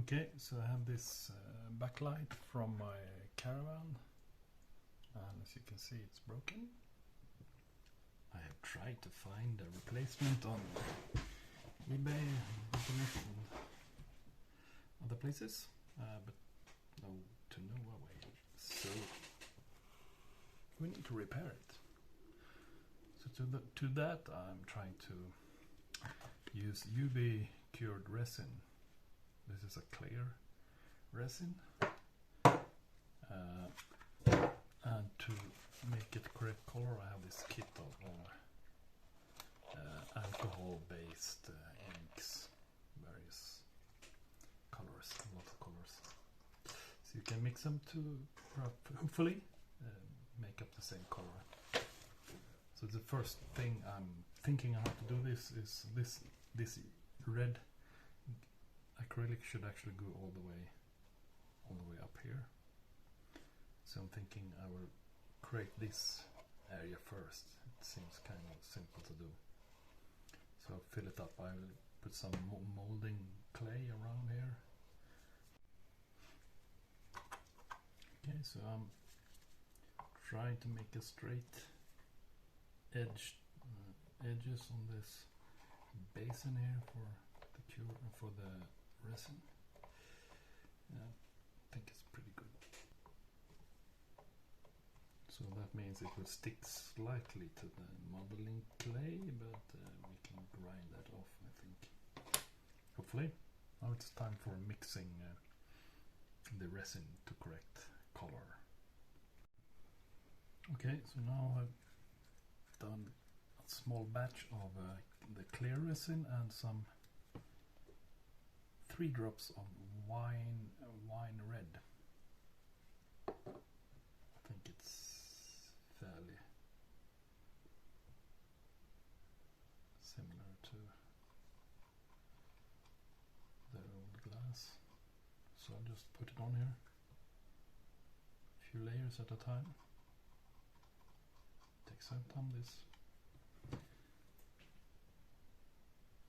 Okay, so I have this backlight from my caravan, and as you can see it's broken. I have tried to find a replacement on eBay, internet and other places, but to no avail. So we need to repair it. So to that I'm trying to use UV cured resin. This is a clear resin, and to make it correct color I have this kit of alcohol based inks, various colors, a lot of colors, so you can mix them to hopefully make up the same color. So the first thing I'm thinking how to do this is this red acrylic should actually go all the way up here. So I'm thinking I will create this area first. It seems kind of simple to do. So I'll fill it up. I will put some molding clay around here. Okay, so I'm trying to make a straight edges on this basin here for the resin. I think it's pretty good. So that means it will stick slightly to the modeling clay, but we can grind that off, I think. Hopefully. Now it's time for mixing the resin to correct color. Okay, so now I've done a small batch of the clear resin and some 3 drops of wine red. I think it's fairly similar to the old glass. So I'll just put it on here, a few layers at a time. Takes some time this.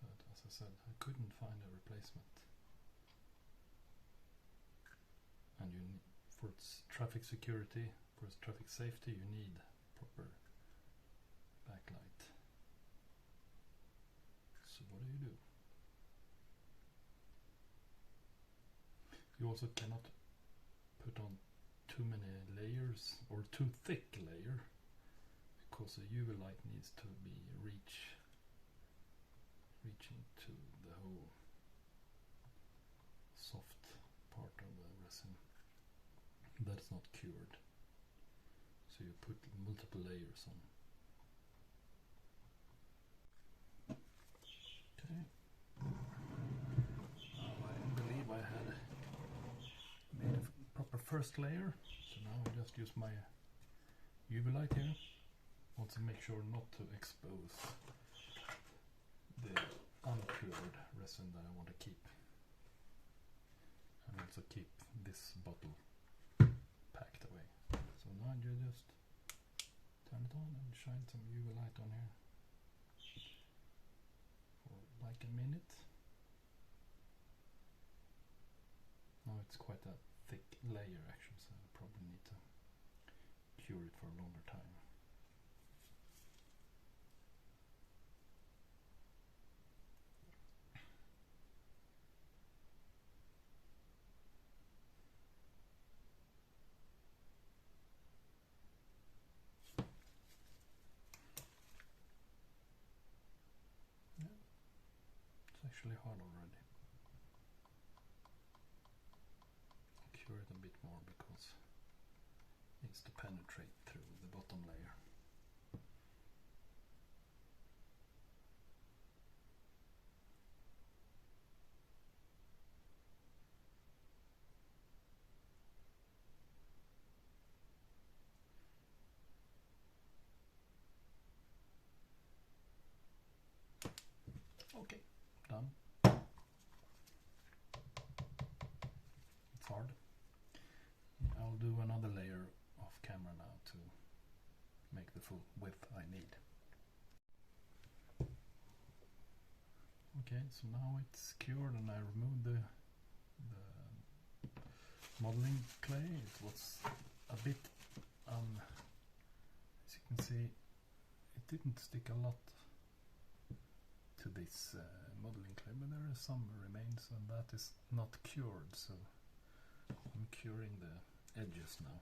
But as I said, I couldn't find a replacement. And for traffic security, for traffic safety, you need proper backlight. So what do? You also cannot put on too many layers or too thick layer, because the UV light needs to be reaching to the whole soft part of the resin that's not cured. So you put multiple layers on. Okay. Now I believe I had made a proper first layer, so now I just use my UV light here. Also make sure not to expose the uncured resin that I want to keep. And also keep this bottle packed away. So now you just turn it on and shine some UV light on here for like a minute. Now it's quite a thick layer actually, so I probably need to cure it for a longer time. Actually hard already. I'll cure it a bit more because it needs to penetrate through the bottom layer. Okay, done. It's hard. I'll do another layer off camera now to make the full width I need. Okay, so now it's cured and I removed the the modeling clay. It was a bit, as you can see, it didn't stick a lot to this modeling clay, but there are some remains, and that is not cured, so I'm curing the edges now.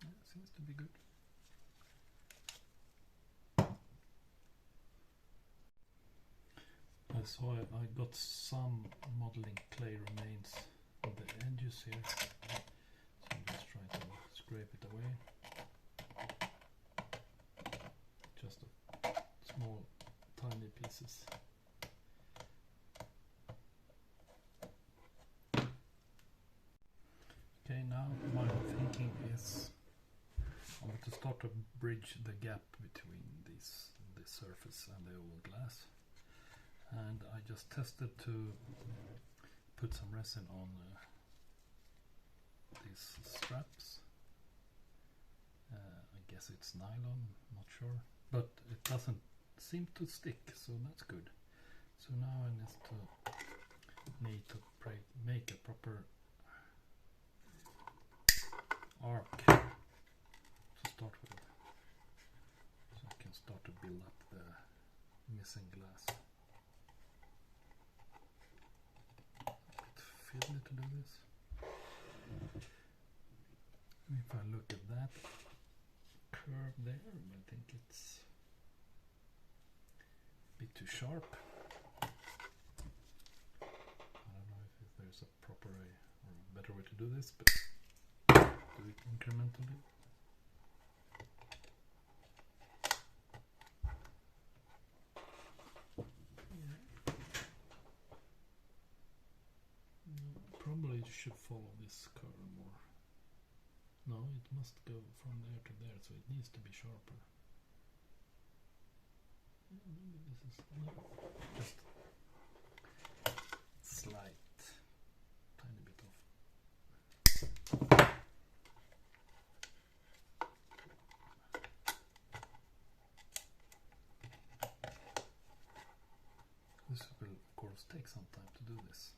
Yeah, seems to be good. So I got some modeling clay remains on the edges here, so I'm just trying to scrape it away. Just a small tiny pieces. Okay, now my thinking is I want to start to bridge the gap between the surface and the oval glass. And I just tested to put some resin on these straps. I guess it's nylon, not sure, but it doesn't seem to stick, so that's good. So now I need to make a proper arc to start with, so I can start to build up the missing glass. Fiddly to do this. If I look at that curve there, I think it's a bit too sharp. I don't know if there's a proper way or a better way to do this, but do it incrementally. Probably should follow this curve more. No, it must go from there to there, so it needs to be sharper. Yeah, maybe this is just slight, tiny bit off. This will, of course, take some time to do this.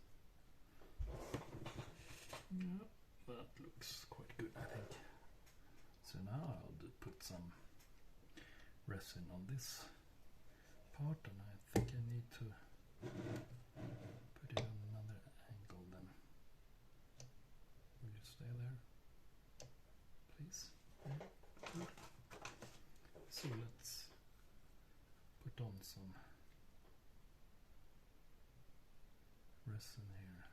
Yeah, that looks quite good, I think. So now I'll put some resin on this part, and I think I need to put it on another angle then. Will you stay there, please? Yeah, good. So let's put on some resin here.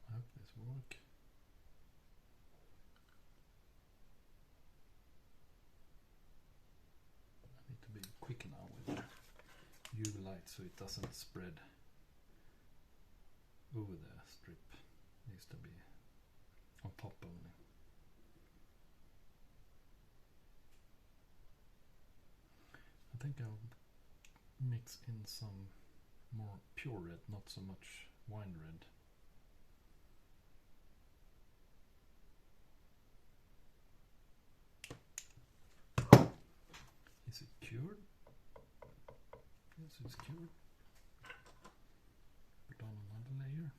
I hope this works. I need to be quick now with the UV light so it doesn't spread over the strip. It needs to be on top only. I think I'll mix in some more pure red, not so much wine red. Is it cured? Yes, it's cured. Put on another layer.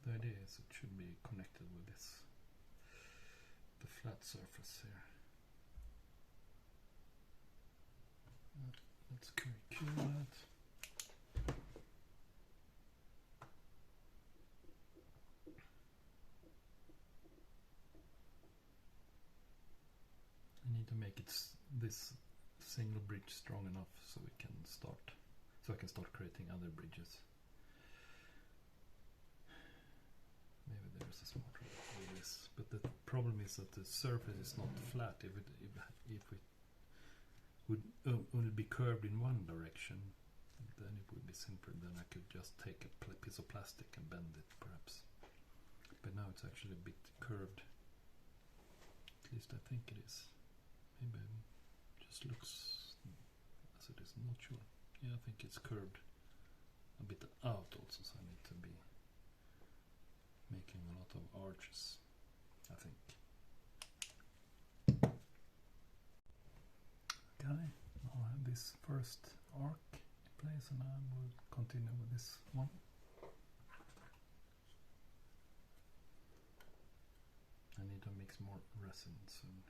The idea is it should be connected with this, the flat surface here. Let's cure that. I need to make it this single bridge strong enough so we can start, so I can start creating other bridges. Maybe there's a smarter way to do this, but the problem is that the surface is not flat. If it would only be curved in one direction, then it would be simpler. Then I could just take a piece of plastic and bend it, perhaps. But now it's actually a bit curved least I think it is. Maybe it just looks as it is, I'm not sure. Yeah, I think it's curved a bit out also, so I need to be making a lot of arches, I think. Okay, now I have this first arc in place and I will continue with this one. I need to mix more resin soon.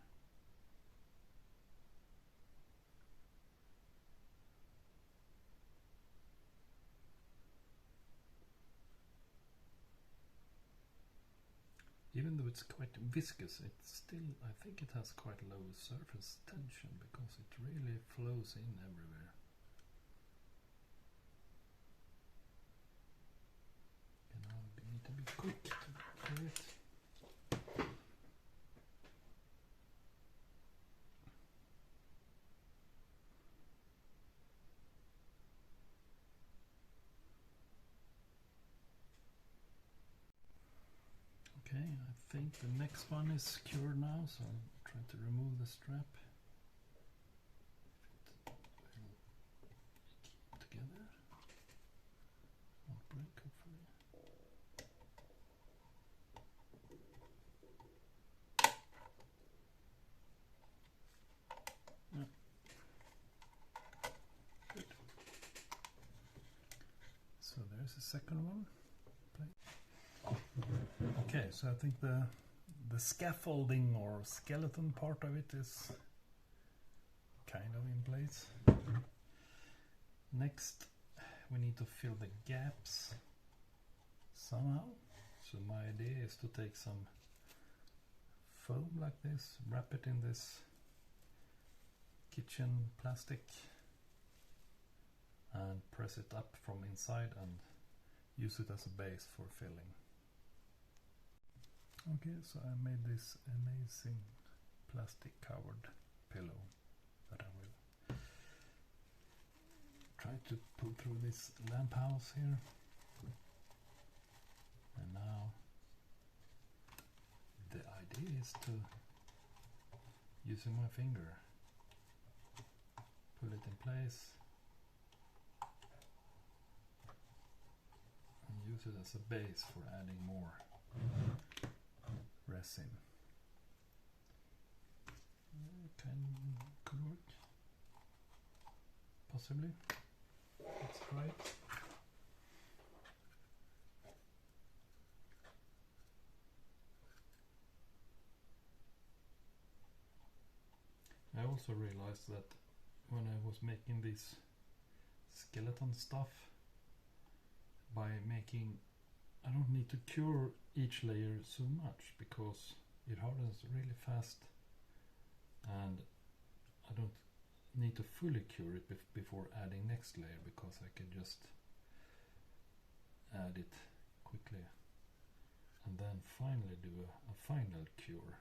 Even though it's quite viscous, it's still, I think it has quite low surface tension because it really flows in everywhere. And now we need to be quick to do it. Okay, I think the next one is secured now, so I'll try to remove the strap. It will keep together. Won't break, hopefully. Yeah. Good. So there's the second one. Okay, so I think the scaffolding or skeleton part of it is kind of in place. Next, we need to fill the gaps somehow. So my idea is to take some foam like this, wrap it in this kitchen plastic and press it up from inside and use it as a base for filling. Okay, so I made this amazing plastic covered pillow that I will try to pull through this lamp house here. And now the idea is to, using my finger, pull it in place and use it as a base for adding more resin. Could work. Possibly. Let's try it. I also realized that when I was making this skeleton stuff, by making, I don't need to cure each layer so much because it hardens really fast and I don't need to fully cure it before adding next layer because I can just add it quickly and then finally do a final cure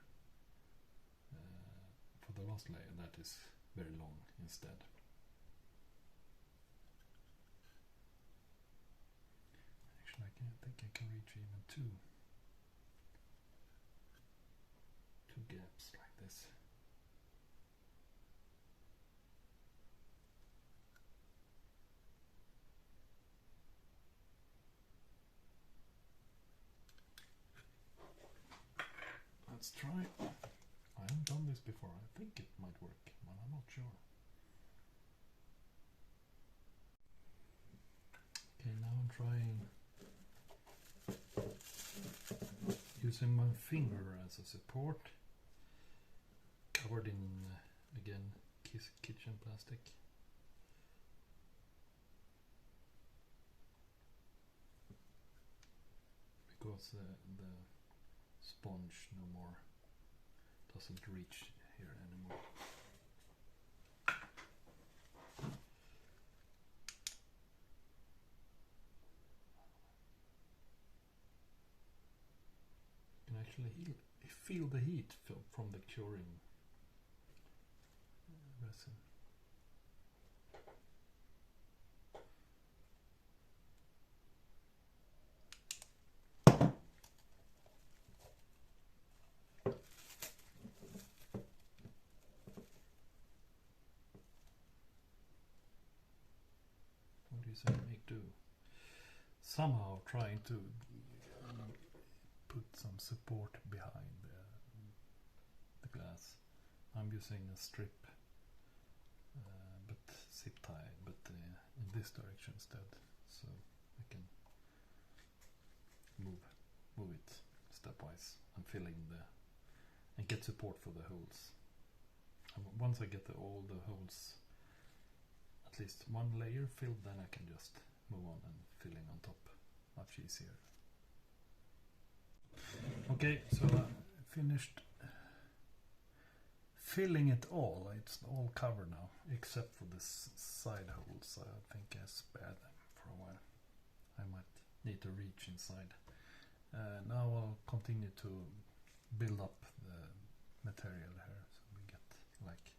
for the last layer that is very long instead. Actually, I think I can reach even two gaps like this. Let's try. I haven't done this before. I think it might work, but I'm not sure. Okay, now I'm trying using my finger as a support, covered in again kitchen plastic. Because the sponge no more doesn't reach here anymore. You can actually feel the heat from the curing resin. so make do. Somehow trying to put some support behind the glass. I'm using a strip, but zip tie, but in this direction instead, so I can move it stepwise. I'm filling and get support for the holes. And once I get all the holes, at least one layer filled, then I can just move on and filling on top. Much easier. Okay, so I finished filling it all. It's all covered now, except for the side holes. I think I spared them for a while. I might need to reach inside. Now I'll continue to build up the material here, so we get like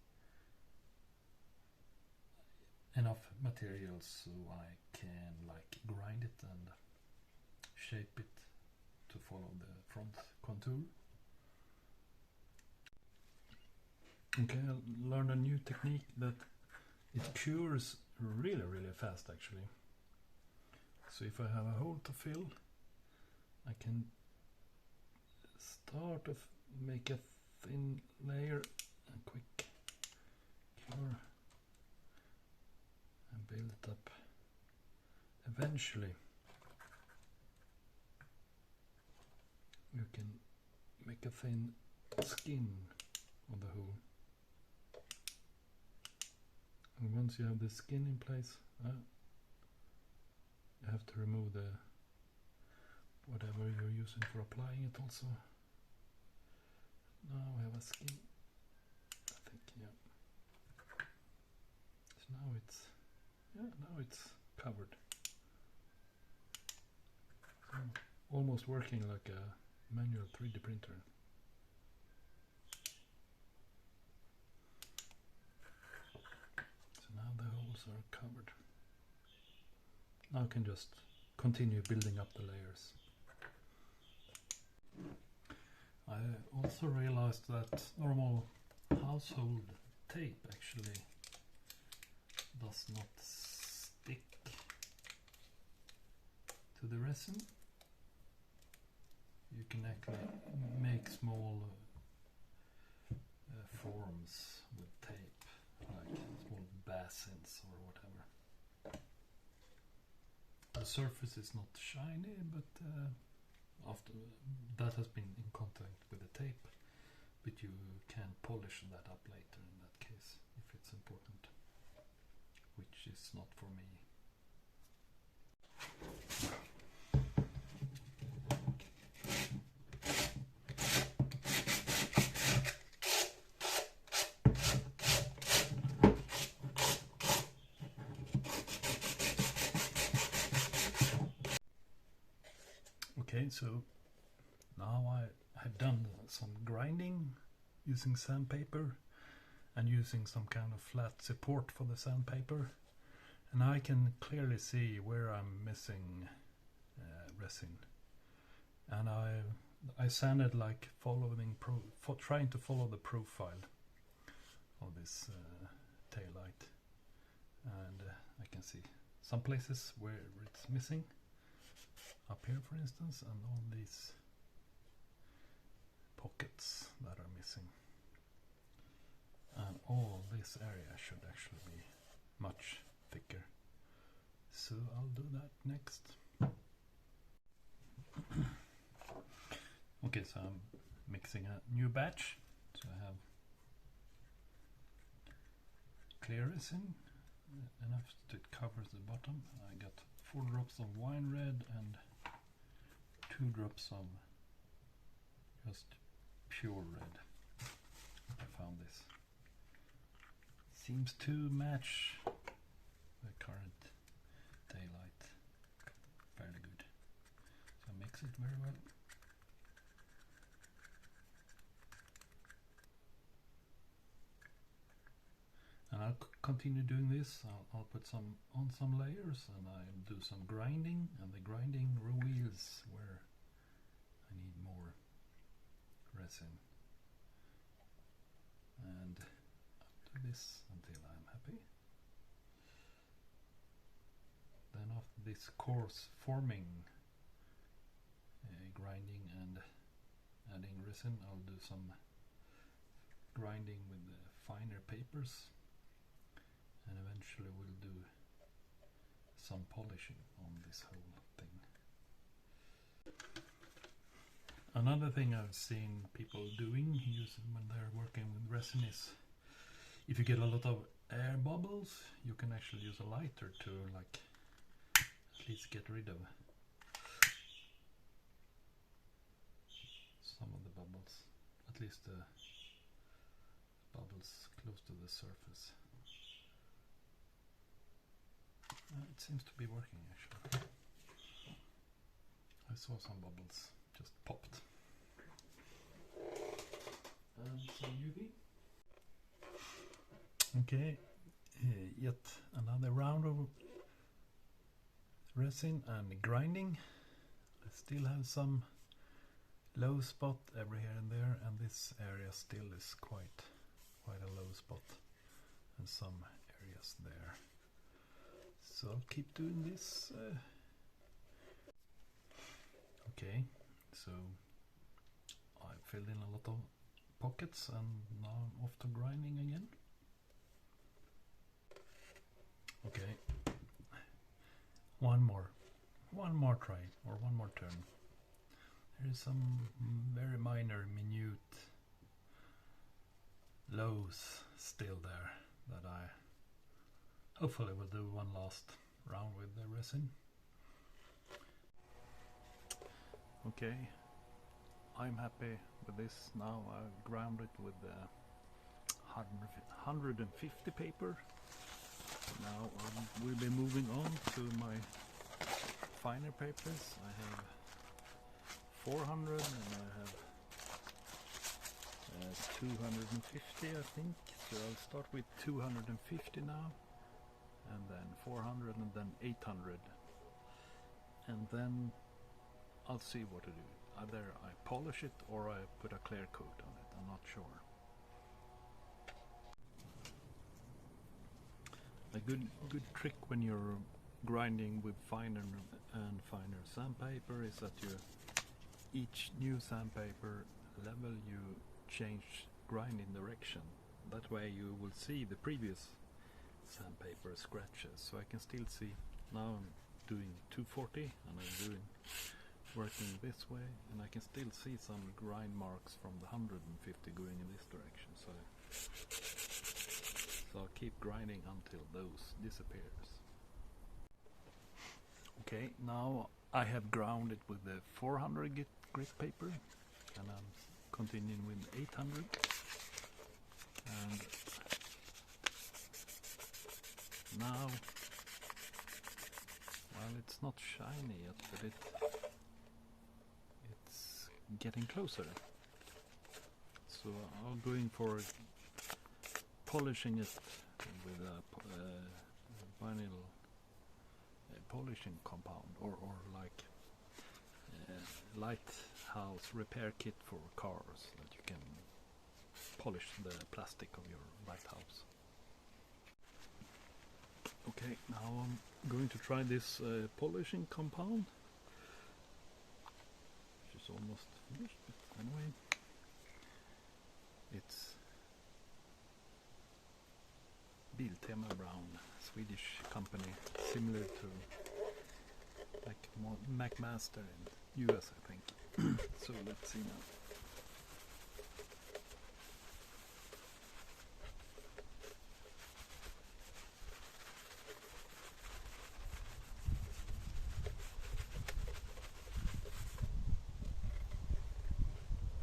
enough material so I can like grind it and shape it to follow the front contour. Okay, I learned a new technique that it cures really fast actually. So if I have a hole to fill, I can start to make a thin layer and quick cure and build it up. Eventually you can make a thin skin on the hole. And once you have the skin in place, you have to remove the whatever you're using for applying it also. Now we have a skin, I think, yeah. So now it's covered. So almost working like a manual 3D printer. So now the holes are covered. Now I can just continue building up the layers. I also realized that normal household tape actually does not stick to the resin. You can actually make small forms with tape, like small basins or whatever. The surface is not shiny, but after that has been in contact with the tape, but you can polish that up later in that case if it's important, which is not for me. Okay, so now I have done some grinding using sandpaper and using some kind of flat support for the sandpaper, and I can clearly see where I'm missing resin, and I sanded like trying to follow the profile of this tail light, and I can see some places where it's missing. Up here, for instance, and all these pockets that are missing. And all this area should actually be much thicker. So I'll do that next. Okay, so I'm mixing a new batch. So I have clear resin, enough that it covers the bottom. I got 4 drops of wine red and 2 drops of just pure red. I found this. Seems to match the current daylight fairly good. So I mix it very well. And I'll continue doing this. I'll put some on some layers, and I'll do some grinding, and the grinding reveals where I need more resin. And I'll do this until I'm happy. Then after this coarse forming, grinding and adding resin, I'll do some grinding with the finer papers, and eventually we'll do some polishing on this whole thing. Another thing I've seen people doing when they're working with resin is, if you get a lot of air bubbles, you can actually use a lighter to like at least get rid of some of the bubbles, at least the bubbles close to the surface. It seems to be working actually. I saw some bubbles just popped. And some UV. Okay, yet another round of resin and grinding. I still have some low spot every here and there, and this area still is quite a low spot, and some areas there. So I'll keep doing this. Okay, so I filled in a lot of pockets, and now I'm off to grinding again. Okay, one more try, or one more turn. There is some very minor, minute lows still there that I hopefully will do one last round with the resin. Okay, I'm happy with this now. I've ground it with the 150 paper. Now we'll be moving on to my finer papers. I have 400 and I have 250, I think. So I'll start with 250 now, and then 400, and then 800, and then I'll see what to do. Either I polish it or I put a clear coat on it. I'm not sure. A good trick when you're grinding with finer and finer sandpaper is that each new sandpaper level you change grinding direction. That way you will see the previous sandpaper scratches. So I can still see, now I'm doing 240 and I'm working this way, and I can still see some grind marks from the 150 going in this direction. So I'll keep grinding until those disappears. Okay, now I have ground it with the 400 grit paper, and I'm continuing with 800. And now, well, it's not shiny yet, but it's getting closer. So I'm going for polishing it with a vinyl polishing compound, or like lighthouse repair kit for cars, that you can polish the plastic of your lighthouse. Okay, now I'm going to try this polishing compound, which is almost finished, but anyway, it's Biltema Brown, Swedish company, similar to like McMaster in US, I think. So let's see now.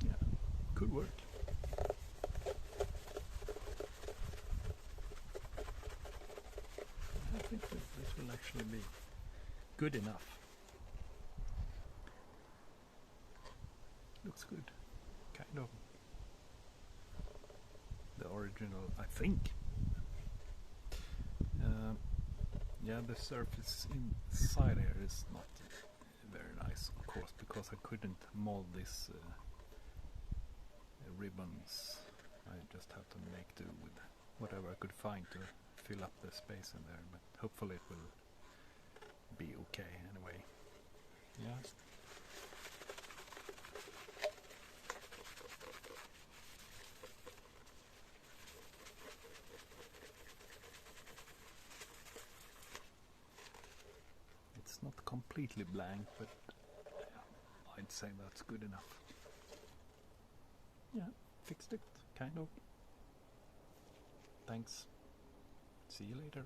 Yeah, could work. I think that this will actually be good enough. Looks good, kind of the original, I think. Yeah, the surface inside here is not very nice, of course, because I couldn't mold these ribbons. I just have to make do with whatever I could find to fill up the space in there, but hopefully it will be okay anyway. Yeah. It's not completely blank, but I'd say that's good enough. Yeah, fixed it, kind of. Thanks. See you later.